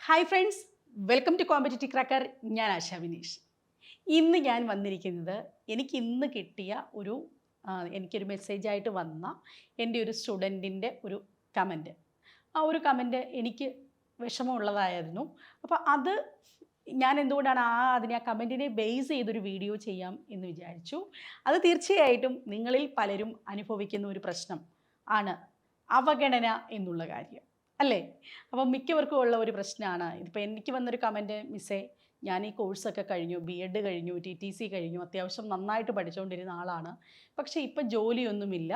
Hi friends, welcome to competitive cracker. ഞാൻ ആശ വിനീഷ്. ഇന്ന് ഞാൻ വന്നിരിക്കുന്നത് എനിക്ക് ഇന്ന് കിട്ടിയ എനിക്കൊരു മെസ്സേജായിട്ട് വന്ന എൻ്റെ ഒരു സ്റ്റുഡൻറ്റിൻ്റെ ഒരു കമൻറ്റ്. ആ ഒരു കമൻറ്റ് എനിക്ക് വിഷമമുള്ളതായിരുന്നു. അപ്പോൾ അത് ഞാൻ എന്തുകൊണ്ടാണ് അതിനെ ആ കമൻറ്റിനെ ബേസ് ചെയ്തൊരു വീഡിയോ ചെയ്യാം എന്ന് വിചാരിച്ചു. അത് തീർച്ചയായിട്ടും നിങ്ങളിൽ പലരും അനുഭവിക്കുന്ന ഒരു പ്രശ്നം ആണ് അവഗണന എന്നുള്ള കാര്യം, അല്ലേ? അപ്പം മിക്കവർക്കും ഉള്ള ഒരു പ്രശ്നമാണ്. ഇതിപ്പോൾ എനിക്ക് വന്നൊരു കമൻറ്റ്, മിസ്സേ ഞാൻ ഈ കോഴ്സൊക്കെ കഴിഞ്ഞു, B.Ed കഴിഞ്ഞു, TTC കഴിഞ്ഞു, അത്യാവശ്യം നന്നായിട്ട് പഠിച്ചുകൊണ്ടിരുന്ന ആളാണ്, പക്ഷേ ഇപ്പം ജോലിയൊന്നുമില്ല.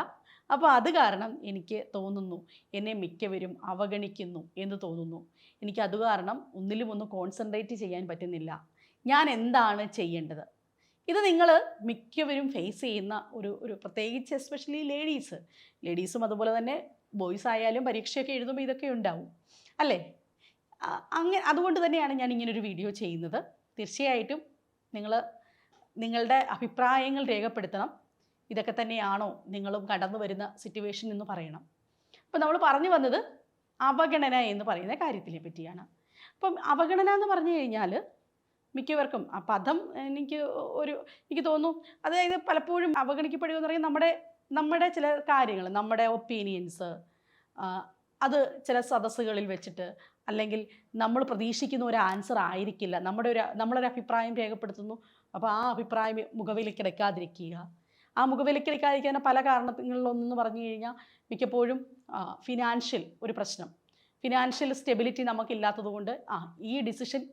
അപ്പോൾ അത് കാരണം എനിക്ക് തോന്നുന്നു എന്നെ മിക്കവരും അവഗണിക്കുന്നു എന്ന് തോന്നുന്നു. എനിക്കത് കാരണം ഒന്നിലും ഒന്ന് കോൺസെൻട്രേറ്റ് ചെയ്യാൻ പറ്റുന്നില്ല. ഞാൻ എന്താണ് ചെയ്യേണ്ടത്? ഇത് നിങ്ങൾ മിക്കവരും ഫേസ് ചെയ്യുന്ന ഒരു പ്രത്യേകിച്ച് എസ്പെഷ്യലി ലേഡീസും അതുപോലെ തന്നെ ബോയ്സ് ആയാലും പരീക്ഷയൊക്കെ എഴുതുമ്പോൾ ഇതൊക്കെ ഉണ്ടാവും, അല്ലേ? അതുകൊണ്ട് തന്നെയാണ് ഞാൻ ഇങ്ങനൊരു വീഡിയോ ചെയ്യുന്നത്. തീർച്ചയായിട്ടും നിങ്ങളുടെ അഭിപ്രായങ്ങൾ രേഖപ്പെടുത്തണം. ഇതൊക്കെ തന്നെയാണോ നിങ്ങളും കടന്നു വരുന്ന സിറ്റുവേഷൻ എന്ന് പറയണം. അപ്പം നമ്മൾ പറഞ്ഞു വന്നത് അവഗണന എന്ന് പറയുന്ന കാര്യത്തിനെ പറ്റിയാണ്. അപ്പം അവഗണന എന്ന് പറഞ്ഞു കഴിഞ്ഞാൽ മിക്കവർക്കും ആ പദം എനിക്ക് തോന്നുന്നു, അതായത് പലപ്പോഴും അവഗണിക്കപ്പെടുക എന്ന് പറയുന്നത് നമ്മുടെ ചില കാര്യങ്ങൾ, നമ്മുടെ ഒപ്പീനിയൻസ്, അത് ചില സദസ്സുകളിൽ വെച്ചിട്ട്, അല്ലെങ്കിൽ നമ്മൾ പ്രതീക്ഷിക്കുന്ന ഒരു ആൻസർ ആയിരിക്കില്ല, നമ്മളൊരു അഭിപ്രായം രേഖപ്പെടുത്തുന്നു. അപ്പോൾ ആ അഭിപ്രായം മുഖവിലക്കെടുക്കാതിരിക്കുക. ആ മുഖവിലക്കെടുക്കാതിരിക്കാൻ പല കാരണങ്ങളിലൊന്നെന്ന് പറഞ്ഞു കഴിഞ്ഞാൽ മിക്കപ്പോഴും ഫിനാൻഷ്യൽ ഒരു പ്രശ്നം, ഫിനാൻഷ്യൽ സ്റ്റെബിലിറ്റി നമുക്കില്ലാത്തത് കൊണ്ട് ഈ ഡിസിഷൻ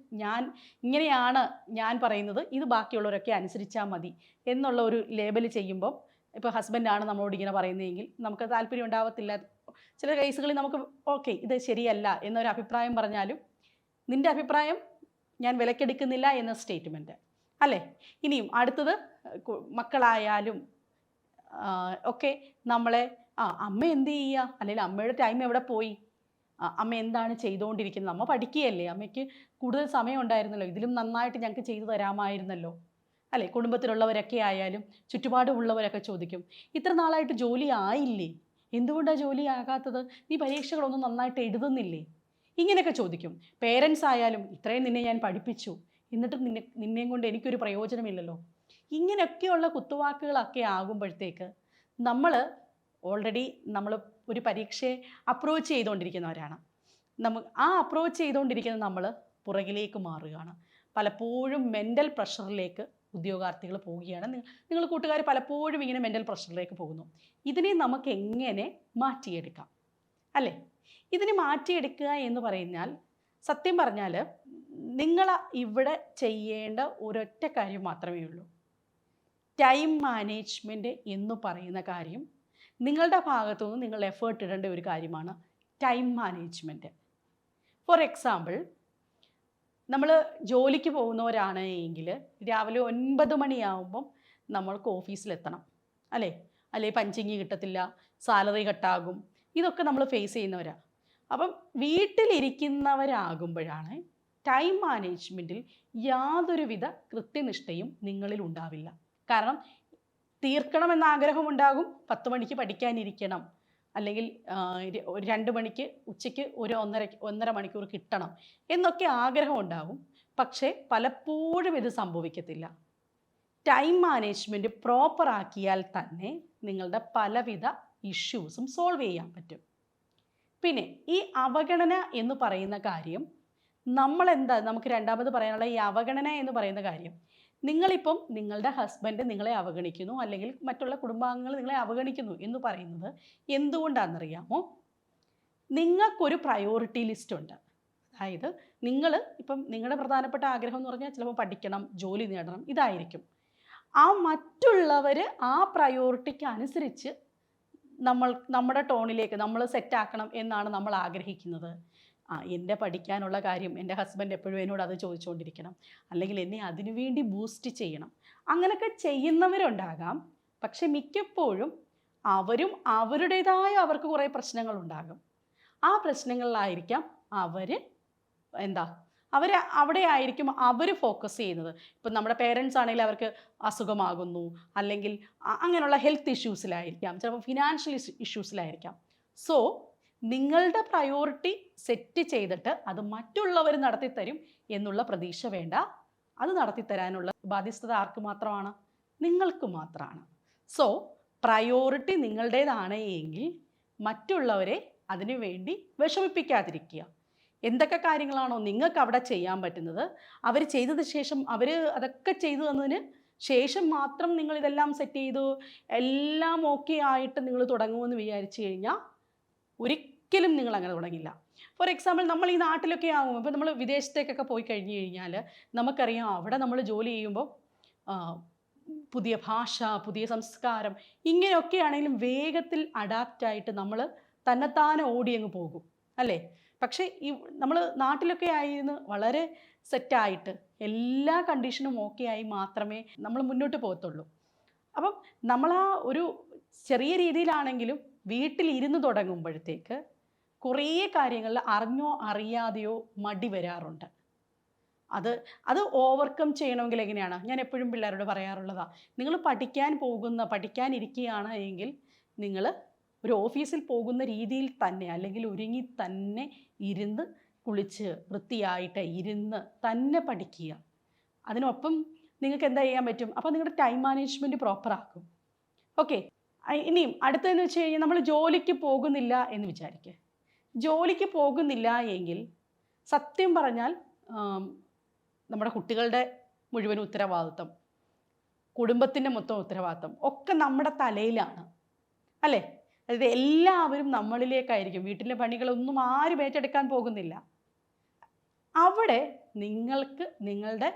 ഇങ്ങനെയാണ് ഞാൻ പറയുന്നത്, ഇത് ബാക്കിയുള്ളവരൊക്കെ അനുസരിച്ചാൽ മതി എന്നുള്ള ഒരു ലേബൽ ചെയ്യുമ്പം, ഇപ്പോൾ ഹസ്ബൻഡാണ് നമ്മളോട് ഇങ്ങനെ പറയുന്നതെങ്കിൽ നമുക്ക് താല്പര്യം ഉണ്ടാവത്തില്ല. ചില കേസുകളിൽ നമുക്ക് ഓക്കെ ഇത് ശരിയല്ല എന്നൊരു അഭിപ്രായം പറഞ്ഞാലും നിൻ്റെ അഭിപ്രായം ഞാൻ വിലക്കെടുക്കുന്നില്ല എന്ന സ്റ്റേറ്റ്മെൻറ്റ്, അല്ലേ? ഇനിയും അടുത്തത് മക്കളായാലും ഒക്കെ നമ്മളെ അമ്മ എന്ത് ചെയ്യുക, അല്ലെങ്കിൽ അമ്മയുടെ ടൈം എവിടെ പോയി, അമ്മ എന്താണ് ചെയ്തുകൊണ്ടിരിക്കുന്നത്, അമ്മ പഠിക്കുകയല്ലേ, അമ്മയ്ക്ക് കൂടുതൽ സമയം ഉണ്ടായിരുന്നല്ലോ, ഇതിലും നന്നായിട്ട് ഞങ്ങൾക്ക് ചെയ്തു തരാമായിരുന്നല്ലോ, അല്ലേ? കുടുംബത്തിലുള്ളവരൊക്കെ ആയാലും ചുറ്റുപാടുമുള്ളവരൊക്കെ ചോദിക്കും, ഇത്ര നാളായിട്ട് ജോലി ആയില്ലേ, എന്തുകൊണ്ടാണ് ജോലി ആകാത്തത്, നീ പരീക്ഷകളൊന്നും നന്നായിട്ട് എഴുതുന്നില്ലേ, ഇങ്ങനെയൊക്കെ ചോദിക്കും. പേരൻസ് ആയാലും ഇത്രയും നിന്നെ ഞാൻ പഠിപ്പിച്ചു, എന്നിട്ട് നിന്നെയും കൊണ്ട് എനിക്കൊരു പ്രയോജനമില്ലല്ലോ. ഇങ്ങനെയൊക്കെയുള്ള കുത്തുവാക്കുകളൊക്കെ ആകുമ്പോഴത്തേക്ക് നമ്മൾ ഒരു പരീക്ഷയെ അപ്രോച്ച് ചെയ്തുകൊണ്ടിരിക്കുന്നവരാണ്. അപ്രോച്ച് ചെയ്തുകൊണ്ടിരിക്കുന്ന നമ്മൾ പുറകിലേക്ക് മാറുകയാണ്. പലപ്പോഴും മെൻ്റൽ പ്രഷറിലേക്ക് ഉദ്യോഗാർത്ഥികൾ പോവുകയാണ്. നിങ്ങൾ കൂട്ടുകാർ പലപ്പോഴും ഇങ്ങനെ മെൻ്റൽ പ്രഷറിലേക്ക് പോകുന്നു. ഇതിനെ നമുക്ക് എങ്ങനെ മാറ്റിയെടുക്കാം, അല്ലേ? ഇതിനെ മാറ്റിയെടുക്കുക എന്ന് പറഞ്ഞാൽ, സത്യം പറഞ്ഞാൽ നിങ്ങൾ ഇവിടെ ചെയ്യേണ്ട ഒരൊറ്റ കാര്യം മാത്രമേ ഉള്ളൂ. ടൈം മാനേജ്മെൻറ്റ് എന്ന് പറയുന്ന കാര്യം നിങ്ങളുടെ ഭാഗത്തു നിന്ന് നിങ്ങൾ എഫേർട്ട് ഇടേണ്ട ഒരു കാര്യമാണ് ടൈം മാനേജ്മെൻറ്റ്. ഫോർ എക്സാമ്പിൾ, നമ്മൾ ജോലിക്ക് പോകുന്നവരാണ് എങ്കിൽ രാവിലെ 9 മണിയാവുമ്പം നമ്മൾക്ക് ഓഫീസിലെത്തണം, അല്ലേ പഞ്ചിങ് കിട്ടത്തില്ല, സാലറി കട്ടാകും, ഇതൊക്കെ നമ്മൾ ഫേസ് ചെയ്യുന്നവരാണ്. അപ്പം വീട്ടിലിരിക്കുന്നവരാകുമ്പോഴാണ് ടൈം മാനേജ്മെൻറ്റിൽ യാതൊരുവിധ കൃത്യനിഷ്ഠയും നിങ്ങളിൽ ഉണ്ടാവില്ല. കാരണം തീർക്കണമെന്ന ആഗ്രഹമുണ്ടാകും, 10 മണിക്ക് പഠിക്കാനിരിക്കണം, അല്ലെങ്കിൽ 2 മണിക്ക് ഉച്ചയ്ക്ക് ഒരു 1.5 മണിക്കൂർ കിട്ടണം എന്നൊക്കെ ആഗ്രഹം ഉണ്ടാകും. പക്ഷേ പലപ്പോഴും ഇത് സംഭവിക്കത്തില്ല. ടൈം മാനേജ്മെൻറ്റ് പ്രോപ്പറാക്കിയാൽ തന്നെ നിങ്ങളുടെ പലവിധ ഇഷ്യൂസും സോൾവ് ചെയ്യാൻ പറ്റും. പിന്നെ ഈ അവഗണന എന്ന് പറയുന്ന കാര്യം നമുക്ക് രണ്ടാമത് പറയാനുള്ള ഈ അവഗണന എന്ന് പറയുന്ന കാര്യം, നിങ്ങളിപ്പം നിങ്ങളുടെ ഹസ്ബൻഡ് നിങ്ങളെ അവഗണിക്കുന്നു, അല്ലെങ്കിൽ മറ്റുള്ള കുടുംബാംഗങ്ങൾ നിങ്ങളെ അവഗണിക്കുന്നു എന്ന് പറയുന്നത് എന്തുകൊണ്ടാണെന്നറിയാമോ? നിങ്ങൾക്കൊരു പ്രയോറിറ്റി ലിസ്റ്റ് ഉണ്ട്. അതായത് നിങ്ങളുടെ പ്രധാനപ്പെട്ട ആഗ്രഹം എന്ന് പറഞ്ഞാൽ ചിലപ്പോൾ പഠിക്കണം, ജോലി നേടണം, ഇതായിരിക്കും. മറ്റുള്ളവർ ആ പ്രയോറിറ്റിക്ക് അനുസരിച്ച് നമ്മുടെ ടോണിലേക്ക് നമ്മൾ സെറ്റാക്കണം എന്നാണ് നമ്മൾ ആഗ്രഹിക്കുന്നത്. എൻ്റെ പഠിക്കാനുള്ള കാര്യം എൻ്റെ ഹസ്ബൻഡ് എപ്പോഴും എന്നോട് അത് ചോദിച്ചുകൊണ്ടിരിക്കണം, അല്ലെങ്കിൽ എന്നെ അതിനുവേണ്ടി ബൂസ്റ്റ് ചെയ്യണം. അങ്ങനെയൊക്കെ ചെയ്യുന്നവരുണ്ടാകാം. പക്ഷെ മിക്കപ്പോഴും അവർക്ക് കുറേ പ്രശ്നങ്ങളുണ്ടാകും. ആ പ്രശ്നങ്ങളിലായിരിക്കാം അവിടെ ആയിരിക്കും അവർ ഫോക്കസ് ചെയ്യുന്നത്. ഇപ്പം നമ്മുടെ പേരൻസ് ആണെങ്കിൽ അവർക്ക് അസുഖമാകുന്നു, അല്ലെങ്കിൽ അങ്ങനെയുള്ള ഹെൽത്ത് ഇഷ്യൂസിലായിരിക്കാം, ചിലപ്പോൾ ഫിനാൻഷ്യൽ ഇഷ്യൂസിലായിരിക്കാം. സോ നിങ്ങളുടെ പ്രയോറിറ്റി സെറ്റ് ചെയ്തിട്ട് അത് മറ്റുള്ളവർ നടത്തിത്തരും എന്നുള്ള പ്രതീക്ഷ വേണ്ട. അത് നടത്തിത്തരാനുള്ള ബാധ്യസ്ഥത ആർക്ക് മാത്രമാണ്? നിങ്ങൾക്ക് മാത്രമാണ്. സോ പ്രയോറിറ്റി നിങ്ങളുടേതാണ് എങ്കിൽ മറ്റുള്ളവരെ അതിനു വേണ്ടി വിഷമിപ്പിക്കാതിരിക്കുക. എന്തൊക്കെ കാര്യങ്ങളാണോ നിങ്ങൾക്ക് അവിടെ ചെയ്യാൻ പറ്റുന്നത്, അവർ ചെയ്തതിന് ശേഷം അവർ അതൊക്കെ ചെയ്തു തന്നതിന് ശേഷം മാത്രം നിങ്ങൾ ഇതെല്ലാം സെറ്റ് ചെയ്തു എല്ലാം ഓക്കെ ആയിട്ട് നിങ്ങൾ തുടങ്ങുമെന്ന് വിചാരിച്ചു കഴിഞ്ഞാൽ ഒരിക്കലും നിങ്ങൾ അങ്ങനെ തുടങ്ങില്ല. ഫോർ എക്സാമ്പിൾ, നമ്മൾ ഈ നാട്ടിലൊക്കെ ആകുമ്പോൾ, ഇപ്പോൾ നമ്മൾ വിദേശത്തേക്കൊക്കെ പോയി കഴിഞ്ഞ് കഴിഞ്ഞാൽ നമുക്കറിയാം അവിടെ നമ്മൾ ജോലി ചെയ്യുമ്പോൾ പുതിയ ഭാഷ, പുതിയ സംസ്കാരം, ഇങ്ങനെയൊക്കെ ആണെങ്കിലും വേഗത്തിൽ അഡാപ്റ്റായിട്ട് നമ്മൾ തന്നെത്താനെ ഓടിയങ്ങ് പോകും അല്ലേ? പക്ഷേ ഈ നമ്മൾ നാട്ടിലൊക്കെ ആയിരുന്നു വളരെ സെറ്റായിട്ട് എല്ലാ കണ്ടീഷനും ഓക്കെ ആയി മാത്രമേ നമ്മൾ മുന്നോട്ട് പോകത്തുള്ളൂ. അപ്പം നമ്മൾ ആ ഒരു ചെറിയ രീതിയിലാണെങ്കിലും വീട്ടിലിരുന്ന് തുടങ്ങുമ്പോഴത്തേക്ക് കുറേ കാര്യങ്ങളിൽ അറിഞ്ഞോ അറിയാതെയോ മടി വരാറുണ്ട്. അത് ഓവർകം ചെയ്യണമെങ്കിൽ എങ്ങനെയാണ്? ഞാൻ എപ്പോഴും പിള്ളേരോട് പറയാറുള്ളതാണ്, നിങ്ങൾ പഠിക്കാനിരിക്കുകയാണ് എങ്കിൽ നിങ്ങൾ ഒരു ഓഫീസിൽ പോകുന്ന രീതിയിൽ തന്നെ, അല്ലെങ്കിൽ ഒരുങ്ങി തന്നെ ഇരുന്ന് കുളിച്ച് വൃത്തിയായിട്ട് ഇരുന്ന് തന്നെ പഠിക്കുക. അതിനൊപ്പം നിങ്ങൾക്ക് എന്താ ചെയ്യാൻ പറ്റും? അപ്പോൾ നിങ്ങളുടെ ടൈം മാനേജ്മെൻറ്റ് പ്രോപ്പറാക്കും. ഓക്കെ. ഇനിയും അടുത്തതെന്ന് വെച്ച് കഴിഞ്ഞാൽ, നമ്മൾ ജോലിക്ക് പോകുന്നില്ല എന്ന് വിചാരിക്കുക. ജോലിക്ക് പോകുന്നില്ല എങ്കിൽ സത്യം പറഞ്ഞാൽ നമ്മുടെ കുട്ടികളുടെ മുഴുവൻ ഉത്തരവാദിത്വം, കുടുംബത്തിൻ്റെ മൊത്തം ഉത്തരവാദിത്വം ഒക്കെ നമ്മുടെ തലയിലാണ് അല്ലേ? അതായത് എല്ലാവരും നമ്മളിലേക്കായിരിക്കും. വീട്ടിലെ പണികളൊന്നും ആരും ഏറ്റെടുക്കാൻ പോകുന്നില്ല. അവിടെ നിങ്ങൾക്ക് നിങ്ങളുടെ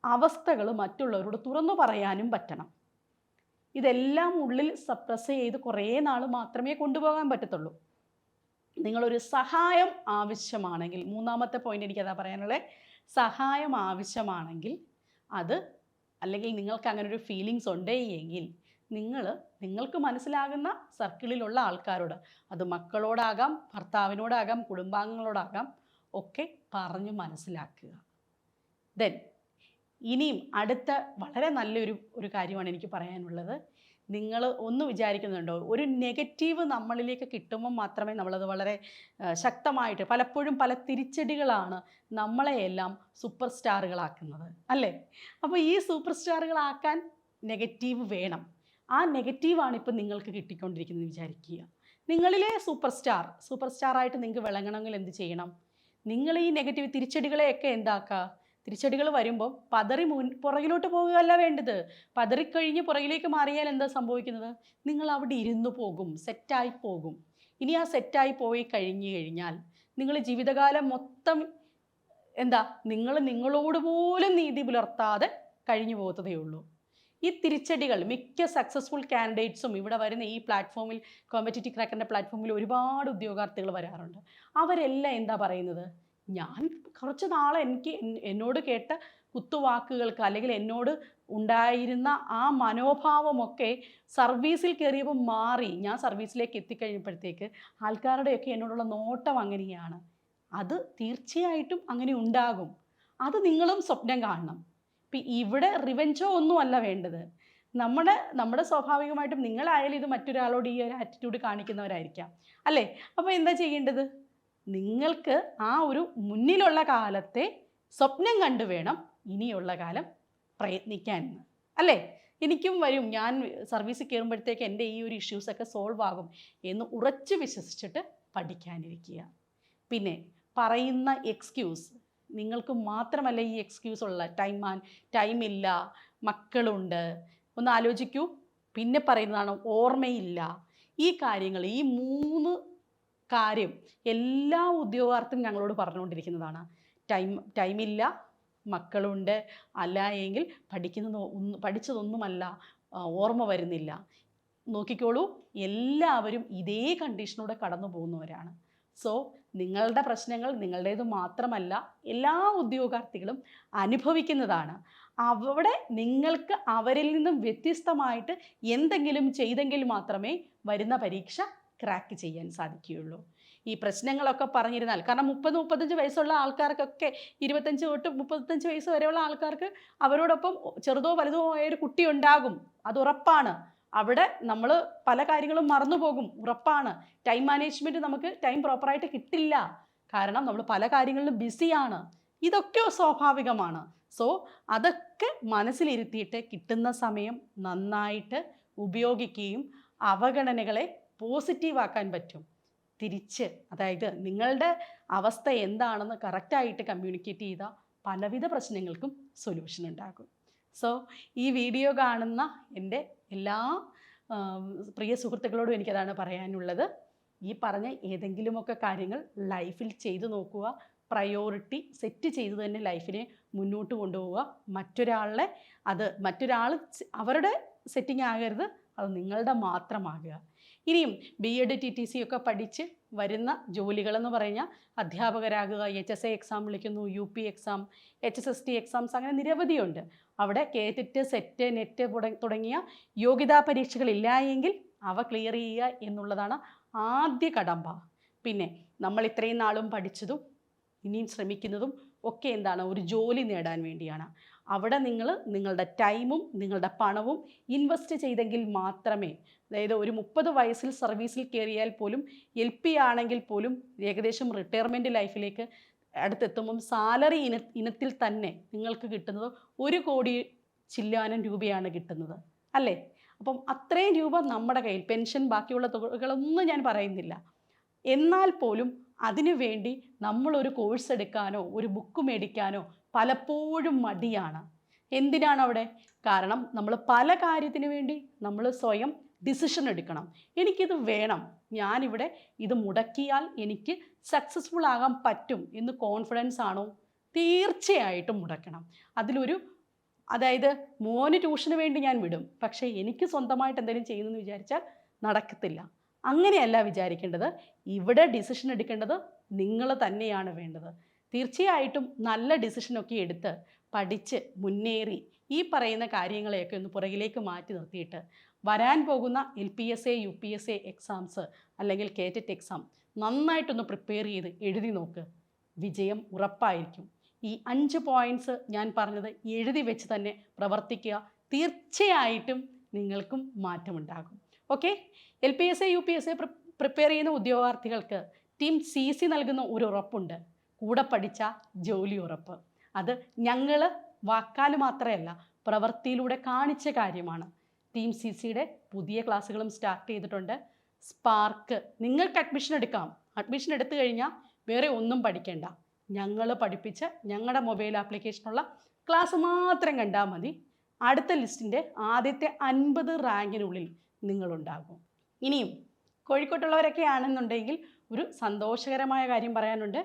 അവസ്ഥകൾ മറ്റുള്ളവരോട് തുറന്നു പറയാനും പറ്റണം. ഇതെല്ലാം ഉള്ളിൽ സപ്രസ് ചെയ്ത് കുറേ നാൾ മാത്രമേ കൊണ്ടുപോകാൻ പറ്റത്തുള്ളൂ. നിങ്ങളൊരു സഹായം ആവശ്യമാണെങ്കിൽ, മൂന്നാമത്തെ പോയിന്റ് എനിക്കതാ പറയാനുള്ളത്, സഹായം ആവശ്യമാണെങ്കിൽ അത്, അല്ലെങ്കിൽ നിങ്ങൾക്ക് അങ്ങനെ ഒരു ഫീലിങ്സ് ഉണ്ടെങ്കിൽ നിങ്ങൾക്ക് മനസ്സിലാകുന്ന സർക്കിളിലുള്ള ആൾക്കാരോട്, അത് മക്കളോടാകാം, ഭർത്താവിനോടാകാം, കുടുംബാംഗങ്ങളോടാകാം, ഒക്കെ പറഞ്ഞു മനസ്സിലാക്കുക. ദെൻ ഇനിയും അടുത്ത വളരെ നല്ലൊരു കാര്യമാണ് എനിക്ക് പറയാനുള്ളത്. നിങ്ങൾ ഒന്ന് വിചാരിക്കുന്നുണ്ടോ, ഒരു നെഗറ്റീവ് നമ്മളിലേക്ക് കിട്ടുമ്പോൾ മാത്രമേ നമ്മളത് വളരെ ശക്തമായിട്ട്, പലപ്പോഴും പല തിരിച്ചടികളാണ് നമ്മളെയെല്ലാം സൂപ്പർ സ്റ്റാറുകളാക്കുന്നത് അല്ലേ? അപ്പോൾ ഈ സൂപ്പർ സ്റ്റാറുകളാക്കാൻ നെഗറ്റീവ് വേണം. ആ നെഗറ്റീവാണ് ഇപ്പം നിങ്ങൾക്ക് കിട്ടിക്കൊണ്ടിരിക്കുന്നത് വിചാരിക്കുക. നിങ്ങളിലെ സൂപ്പർ സ്റ്റാറായിട്ട് നിങ്ങൾക്ക് വിളങ്ങണമെങ്കിൽ എന്ത് ചെയ്യണം? നിങ്ങൾ ഈ നെഗറ്റീവ് തിരിച്ചടികളെയൊക്കെ എന്താക്കുക? തിരിച്ചടികൾ വരുമ്പോൾ പുറകിലോട്ട് പോകുകയല്ല വേണ്ടത്. പതറിക്കഴിഞ്ഞ് പുറകിലേക്ക് മാറിയാൽ എന്താ സംഭവിക്കുന്നത്? നിങ്ങൾ അവിടെ ഇരുന്ന് പോകും, സെറ്റായി പോകും. ഇനി ആ സെറ്റായി പോയി കഴിഞ്ഞാൽ നിങ്ങൾ ജീവിതകാലം മൊത്തം നിങ്ങളോട് പോലും നീതി പുലർത്താതെ കഴിഞ്ഞു പോകത്തതേ ഉള്ളൂ. ഈ തിരിച്ചടികൾ മിക്ക സക്സസ്ഫുൾ കാൻഡിഡേറ്റ്സും ഇവിടെ വരുന്ന ഈ പ്ലാറ്റ്ഫോമിൽ, കോമ്പറ്റിറ്റീവ് ക്രാക്കറിൻ്റെ പ്ലാറ്റ്ഫോമിൽ ഒരുപാട് ഉദ്യോഗാർത്ഥികൾ വരാറുണ്ട്. അവരെല്ലാം എന്താ പറയുന്നത്? ഞാൻ കുറച്ച് നാളെ എന്നോട് കേട്ട കുത്തുവാക്കുകൾക്ക്, അല്ലെങ്കിൽ എന്നോട് ഉണ്ടായിരുന്ന ആ മനോഭാവമൊക്കെ സർവീസിൽ കയറിയപ്പോൾ മാറി. ഞാൻ സർവീസിലേക്ക് എത്തിക്കഴിഞ്ഞപ്പോഴത്തേക്ക് ആൾക്കാരുടെയൊക്കെ എന്നോടുള്ള നോട്ടം അങ്ങനെയാണ്. അത് തീർച്ചയായിട്ടും അങ്ങനെ ഉണ്ടാകും. അത് നിങ്ങളും സ്വപ്നം കാണണം. ഇപ്പം ഇവിടെ റിവെഞ്ചോ ഒന്നുമല്ല വേണ്ടത്. നമ്മുടെ സ്വാഭാവികമായിട്ടും നിങ്ങളായാലും ഇത് മറ്റൊരാളോട് ഈ ഒരു ആറ്റിറ്റ്യൂഡ് കാണിക്കുന്നവരായിരിക്കാം അല്ലേ? അപ്പോൾ എന്താ ചെയ്യേണ്ടത്? നിങ്ങൾക്ക് ആ ഒരു മുന്നിലുള്ള കാലത്തെ സ്വപ്നം കണ്ടു വേണം ഇനിയുള്ള കാലം പ്രയത്നിക്കാൻ അല്ലേ? എനിക്കും വരും, ഞാൻ സർവീസിൽ കയറുമ്പോഴത്തേക്ക് എൻ്റെ ഈ ഒരു ഇഷ്യൂസൊക്കെ സോൾവ് ആകും എന്ന് ഉറച്ചു വിശ്വസിച്ചിട്ട് പഠിക്കാനിരിക്കുക. പിന്നെ പറയുന്ന എക്സ്ക്യൂസ് നിങ്ങൾക്ക് മാത്രമല്ല. ഈ എക്സ്ക്യൂസ് ഉള്ള ടൈമില്ല, മക്കളുണ്ട്, ഒന്ന് ആലോചിക്കൂ. പിന്നെ പറയുന്നതാണ് ഓർമ്മയില്ല. ഈ കാര്യങ്ങൾ, ഈ 3 കാര്യം എല്ലാ ഉദ്യോഗാർത്ഥിയും ഞങ്ങളോട് പറഞ്ഞുകൊണ്ടിരിക്കുന്നതാണ്. ടൈമില്ല, മക്കളുണ്ട്, അല്ല എങ്കിൽ പഠിച്ചതൊന്നുമല്ല, ഓർമ്മ വരുന്നില്ല. നോക്കിക്കോളൂ, എല്ലാവരും ഇതേ കണ്ടീഷനൂടെ കടന്നു പോകുന്നവരാണ്. സോ നിങ്ങളുടെ പ്രശ്നങ്ങൾ നിങ്ങളുടേത് മാത്രമല്ല, എല്ലാ ഉദ്യോഗാർത്ഥികളും അനുഭവിക്കുന്നതാണ്. അവിടെ നിങ്ങൾക്ക് അവരിൽ നിന്നും വ്യത്യസ്തമായിട്ട് എന്തെങ്കിലും ചെയ്തെങ്കിൽ മാത്രമേ വരുന്ന പരീക്ഷ ക്രാക്ക് ചെയ്യാൻ സാധിക്കുകയുള്ളൂ. ഈ പ്രശ്നങ്ങളൊക്കെ പറഞ്ഞിരുന്നാൽ, കാരണം 30-35 വയസ്സുള്ള ആൾക്കാർക്കൊക്കെ, 25 തൊട്ട് 35 വയസ്സ് വരെയുള്ള ആൾക്കാർക്ക് അവരോടൊപ്പം ചെറുതോ വലുതോ ആയൊരു കുട്ടി ഉണ്ടാകും, അത് ഉറപ്പാണ്. അവിടെ നമ്മൾ പല കാര്യങ്ങളും മറന്നു പോകും, ഉറപ്പാണ്. ടൈം മാനേജ്മെൻറ്റ് നമുക്ക് ടൈം പ്രോപ്പറായിട്ട് കിട്ടില്ല, കാരണം നമ്മൾ പല കാര്യങ്ങളിലും ബിസിയാണ്. ഇതൊക്കെ സ്വാഭാവികമാണ്. സോ അതൊക്കെ മനസ്സിലിരുത്തിയിട്ട് കിട്ടുന്ന സമയം നന്നായിട്ട് ഉപയോഗിക്കുകയും അവഗണനകളെ പോസിറ്റീവാക്കാൻ പറ്റും. തിരിച്ച്, അതായത് നിങ്ങളുടെ അവസ്ഥ എന്താണെന്ന് കറക്റ്റായിട്ട് കമ്മ്യൂണിക്കേറ്റ് ചെയ്താൽ പലവിധ പ്രശ്നങ്ങൾക്കും സൊല്യൂഷൻ ഉണ്ടാകും. സോ ഈ വീഡിയോ കാണുന്ന എൻ്റെ എല്ലാ പ്രിയ സുഹൃത്തുക്കളോടും എനിക്കതാണ് പറയാനുള്ളത്. ഈ പറഞ്ഞ ഏതെങ്കിലുമൊക്കെ കാര്യങ്ങൾ ലൈഫിൽ ചെയ്തു നോക്കുക. പ്രയോറിറ്റി സെറ്റ് ചെയ്ത് തന്നെ ലൈഫിനെ മുന്നോട്ട് കൊണ്ടുപോവുക. മറ്റൊരാൾ അവരുടെ സെറ്റിംഗ് ആകരുത്, അത് നിങ്ങളുടെ മാത്രമാകുക. ഇനിയും B.Ed TTC ഒക്കെ പഠിച്ച് വരുന്ന ജോലികളെന്ന് പറഞ്ഞാൽ അധ്യാപകരാകുക, HSA എക്സാം വിളിക്കുന്നു, UP എക്സാം, HSST എക്സാംസ്, അങ്ങനെ നിരവധിയുണ്ട്. അവിടെ KTET, സെറ്റ്, നെറ്റ് തുടങ്ങിയ യോഗ്യതാ പരീക്ഷകളില്ല എങ്കിൽ അവ ക്ലിയർ ചെയ്യുക എന്നുള്ളതാണ് ആദ്യ കടമ്പ. പിന്നെ നമ്മൾ ഇത്രയും നാളും പഠിച്ചതും ഇനിയും ശ്രമിക്കുന്നതും ഒക്കെ എന്താണ്, ഒരു ജോലി നേടാൻ വേണ്ടിയാണ്. അവിടെ നിങ്ങൾ നിങ്ങളുടെ ടൈമും നിങ്ങളുടെ പണവും ഇൻവെസ്റ്റ് ചെയ്തെങ്കിൽ മാത്രമേ, അതായത് ഒരു 30 വയസ്സിൽ സർവീസിൽ കയറിയാൽ പോലും, LP ആണെങ്കിൽ പോലും ഏകദേശം റിട്ടയർമെൻറ്റ് ലൈഫിലേക്ക് അടുത്തെത്തുമ്പം സാലറി ഇനത്തിൽ തന്നെ നിങ്ങൾക്ക് കിട്ടുന്നത് 1 കോടി ചില്ലാനം രൂപയാണ് കിട്ടുന്നത്, അല്ലേ? അപ്പം അത്രയും രൂപ നമ്മുടെ കയ്യിൽ, പെൻഷൻ ബാക്കിയുള്ള തുകകളൊന്നും ഞാൻ പറയുന്നില്ല. എന്നാൽ പോലും അതിനു വേണ്ടി നമ്മളൊരു കോഴ്സ് എടുക്കാനോ ഒരു ബുക്ക് മേടിക്കാനോ പലപ്പോഴും മടിയാണ്. എന്തിനാണ് അവിടെ? കാരണം നമ്മൾ പല കാര്യത്തിന് വേണ്ടി നമ്മൾ സ്വയം ഡിസിഷൻ എടുക്കണം. എനിക്കിത് വേണം, ഞാനിവിടെ ഇത് മുടക്കിയാൽ എനിക്ക് സക്സസ്ഫുൾ ആകാൻ പറ്റും എന്ന് കോൺഫിഡൻസ് ആണോ? തീർച്ചയായിട്ടും മുടക്കണം. അതായത് മോന് ട്യൂഷന് വേണ്ടി ഞാൻ വിടും, പക്ഷേ എനിക്ക് സ്വന്തമായിട്ട് എന്തെങ്കിലും ചെയ്യുമെന്ന് വിചാരിച്ചാൽ നടക്കത്തില്ല. അങ്ങനെയല്ല വിചാരിക്കേണ്ടത്. ഇവിടെ ഡിസിഷൻ എടുക്കേണ്ടത് നിങ്ങൾ തന്നെയാണ് വേണ്ടത്. തീർച്ചയായിട്ടും നല്ല ഡിസിഷനൊക്കെ എടുത്ത് പഠിച്ച് മുന്നേറി ഈ പറയുന്ന കാര്യങ്ങളെയൊക്കെ ഒന്ന് പുറകിലേക്ക് മാറ്റി നിർത്തിയിട്ട് വരാൻ പോകുന്ന LPSA, UPSA എക്സാംസ് അല്ലെങ്കിൽ KTET എക്സാം നന്നായിട്ടൊന്ന് പ്രിപ്പയർ ചെയ്ത് എഴുതി നോക്ക്. വിജയം ഉറപ്പായിരിക്കും. ഈ 5 പോയിൻറ്റ്സ് ഞാൻ പറഞ്ഞത് എഴുതി വെച്ച് തന്നെ പ്രവർത്തിക്കുക. തീർച്ചയായിട്ടും നിങ്ങൾക്കും മാറ്റമുണ്ടാകും. ഓക്കെ, LPSA, UPSA പ്രിപ്പയർ ചെയ്യുന്ന ഉദ്യോഗാർത്ഥികൾക്ക് ടീം CC നൽകുന്ന ഒരു ഉറപ്പുണ്ട്, കൂടെ പഠിച്ച ജോലി ഉറപ്പ്. അത് ഞങ്ങൾ വാക്കാൽ മാത്രമല്ല പ്രവൃത്തിയിലൂടെ കാണിച്ച കാര്യമാണ്. ടീം CCയുടെ പുതിയ ക്ലാസ്സുകളും സ്റ്റാർട്ട് ചെയ്തിട്ടുണ്ട്. സ്പാർക്ക്, നിങ്ങൾക്ക് അഡ്മിഷൻ എടുക്കാം. അഡ്മിഷൻ എടുത്തു കഴിഞ്ഞാൽ വേറെ ഒന്നും പഠിക്കേണ്ട, ഞങ്ങൾ പഠിപ്പിച്ച ഞങ്ങളുടെ മൊബൈൽ ആപ്ലിക്കേഷനുള്ള ക്ലാസ് മാത്രം കണ്ടാൽ മതി. അടുത്ത ലിസ്റ്റിൻ്റെ ആദ്യത്തെ 50 റാങ്കിനുള്ളിൽ നിങ്ങളുണ്ടാകും. ഇനിയും കോഴിക്കോട്ടുള്ളവരൊക്കെ ആണെന്നുണ്ടെങ്കിൽ ഒരു സന്തോഷകരമായ കാര്യം പറയാനുണ്ട്.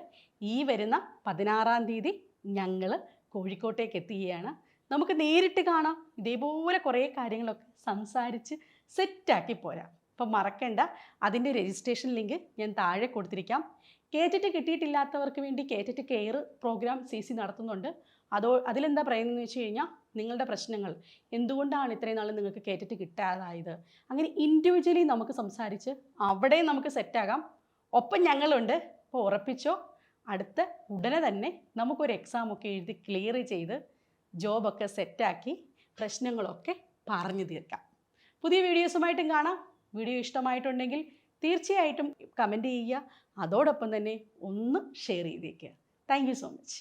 ഈ വരുന്ന 16-ാം തീയതി ഞങ്ങൾ കോഴിക്കോട്ടേക്ക് എത്തുകയാണ്. നമുക്ക് നേരിട്ട് കാണാം. ഇതേപോലെ കുറേ കാര്യങ്ങളൊക്കെ സംസാരിച്ച് സെറ്റാക്കി പോരാം. അപ്പം മറക്കണ്ട, അതിൻ്റെ രജിസ്ട്രേഷൻ ലിങ്ക് ഞാൻ താഴെ കൊടുത്തിരിക്കാം. KTET കിട്ടിയിട്ടില്ലാത്തവർക്ക് വേണ്ടി KTET കെയർ പ്രോഗ്രാം CC നടത്തുന്നുണ്ട്. അതിലെന്താ പറയുന്നതെന്ന് വെച്ച് കഴിഞ്ഞാൽ, നിങ്ങളുടെ പ്രശ്നങ്ങൾ, എന്തുകൊണ്ടാണ് ഇത്രയും നാൾ നിങ്ങൾക്ക് KTET കിട്ടാതായത്, അങ്ങനെ ഇൻഡിവിജ്വലി നമുക്ക് സംസാരിച്ച് അവിടെ നമുക്ക് സെറ്റാകാം. ഒപ്പം ഞങ്ങളുണ്ട്. അപ്പോൾ ഉറപ്പിച്ചോ, ഉടനെ തന്നെ നമുക്കൊരു എക്സാമൊക്കെ എഴുതി ക്ലിയർ ചെയ്ത് ജോബൊക്കെ സെറ്റാക്കി പ്രശ്നങ്ങളൊക്കെ പറഞ്ഞു തീർക്കാം. പുതിയ വീഡിയോസുമായിട്ടും കാണാം. വീഡിയോ ഇഷ്ടമായിട്ടുണ്ടെങ്കിൽ തീർച്ചയായിട്ടും കമൻറ്റ് ചെയ്യുക. അതോടൊപ്പം തന്നെ ഒന്ന് ഷെയർ ചെയ്തേക്കുക. Thank you so much.